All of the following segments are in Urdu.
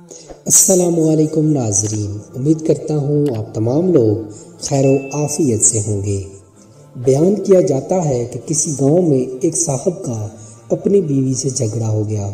السلام علیکم ناظرین، امید کرتا ہوں آپ تمام لوگ خیر و عافیت سے ہوں گے۔ بیان کیا جاتا ہے کہ کسی گاؤں میں ایک صاحب کا اپنی بیوی سے جھگڑا ہو گیا۔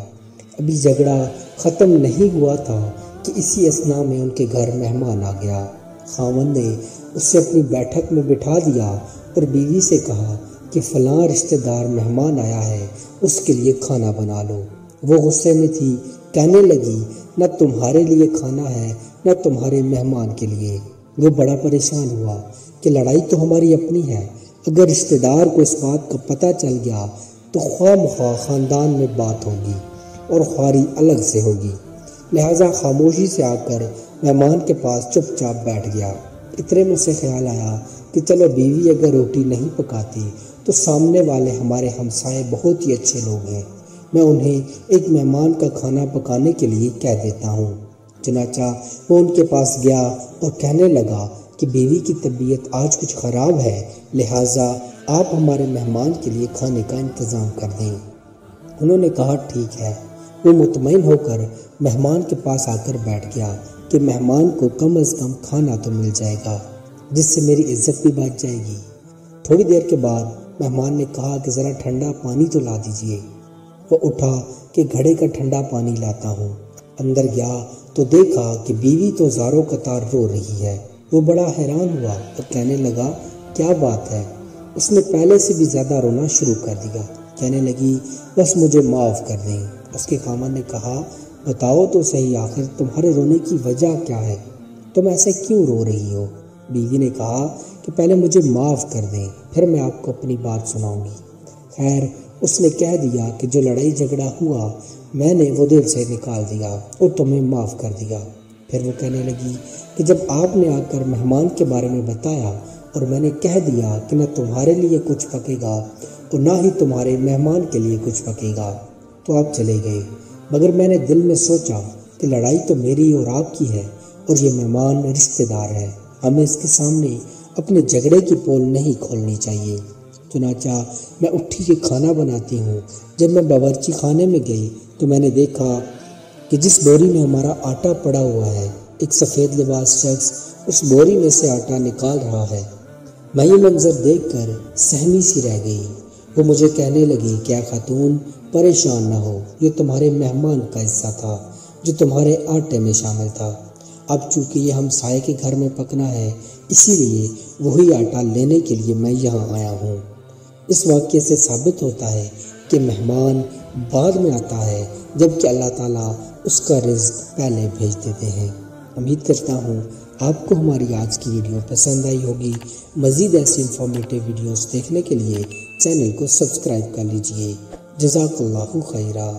ابھی جھگڑا ختم نہیں ہوا تھا کہ اسی اثنا میں ان کے گھر مہمان آ گیا۔ خاوند نے اسے اپنی بیٹھک میں بٹھا دیا اور بیوی سے کہا کہ فلاں رشتہ دار مہمان آیا ہے، اس کے لیے کھانا بنا لو۔ وہ غصے میں تھی، کہنے لگی نہ تمہارے لیے کھانا ہے نہ تمہارے مہمان کے لیے۔ وہ بڑا پریشان ہوا کہ لڑائی تو ہماری اپنی ہے، اگر رشتہ دار کو اس بات کا پتہ چل گیا تو خواہ مخواہ خاندان میں بات ہوگی اور خواری الگ سے ہوگی، لہٰذا خاموشی سے آ کر مہمان کے پاس چپ چاپ بیٹھ گیا۔ اتنے میں اسے خیال آیا کہ چلو بیوی اگر روٹی نہیں پکاتی تو سامنے والے ہمارے ہمسائے بہت ہی اچھے لوگ ہیں، میں انہیں ایک مہمان کا کھانا پکانے کے لیے کہہ دیتا ہوں۔ چنانچہ وہ ان کے پاس گیا اور کہنے لگا کہ بیوی کی طبیعت آج کچھ خراب ہے، لہٰذا آپ ہمارے مہمان کے لیے کھانے کا انتظام کر دیں۔ انہوں نے کہا ٹھیک ہے۔ وہ مطمئن ہو کر مہمان کے پاس آ کر بیٹھ گیا کہ مہمان کو کم از کم کھانا تو مل جائے گا، جس سے میری عزت بھی بچ جائے گی۔ تھوڑی دیر کے بعد مہمان نے کہا کہ ذرا ٹھنڈا پانی تو لا دیجیے۔ وہ اٹھا کہ گھڑے کا ٹھنڈا پانی لاتا ہوں۔ اندر گیا تو دیکھا کہ بیوی تو زاروں قطار رو رہی ہے۔ وہ بڑا حیران ہوا اور کہنے لگا کیا بات ہے؟ اس نے پہلے سے بھی زیادہ رونا شروع کر دیا۔ کہنے لگی بس مجھے معاف کر دیں۔ اس کے خاوند نے کہا بتاؤ تو صحیح، آخر تمہارے رونے کی وجہ کیا ہے؟ تم ایسے کیوں رو رہی ہو؟ بیوی نے کہا کہ پہلے مجھے معاف کر دیں، پھر میں آپ کو اپنی بات سناؤں گی۔ خیر، اس نے کہہ دیا کہ جو لڑائی جھگڑا ہوا میں نے وہ دل سے نکال دیا اور تمہیں معاف کر دیا۔ پھر وہ کہنے لگی کہ جب آپ نے آ کر مہمان کے بارے میں بتایا اور میں نے کہہ دیا کہ نہ تمہارے لیے کچھ پکے گا اور نہ ہی تمہارے مہمان کے لیے کچھ پکے گا تو آپ چلے گئے، مگر میں نے دل میں سوچا کہ لڑائی تو میری اور آپ کی ہے اور یہ مہمان رشتہ دار ہے، ہمیں اس کے سامنے اپنے جھگڑے کی پول نہیں کھولنی چاہیے۔ چنانچہ میں اٹھی کہ کھانا بناتی ہوں۔ جب میں باورچی خانے میں گئی تو میں نے دیکھا کہ جس بوری میں ہمارا آٹا پڑا ہوا ہے، ایک سفید لباس شخص اس بوری میں سے آٹا نکال رہا ہے۔ میں یہ منظر دیکھ کر سہمی سی رہ گئی۔ وہ مجھے کہنے لگی کیا خاتون پریشان نہ ہو، یہ تمہارے مہمان کا حصہ تھا جو تمہارے آٹے میں شامل تھا، اب چونکہ یہ ہمسائے کے گھر میں پکنا ہے اسی لیے وہی آٹا لینے کے لیے میں یہاں آیا ہوں۔ اس واقعے سے ثابت ہوتا ہے کہ مہمان بعد میں آتا ہے جبکہ اللہ تعالیٰ اس کا رزق پہلے بھیج دیتے ہیں۔ امید کرتا ہوں آپ کو ہماری آج کی ویڈیو پسند آئی ہوگی۔ مزید ایسی انفارمیٹیو ویڈیوز دیکھنے کے لیے چینل کو سبسکرائب کر لیجئے۔ جزاک اللہ خیرہ۔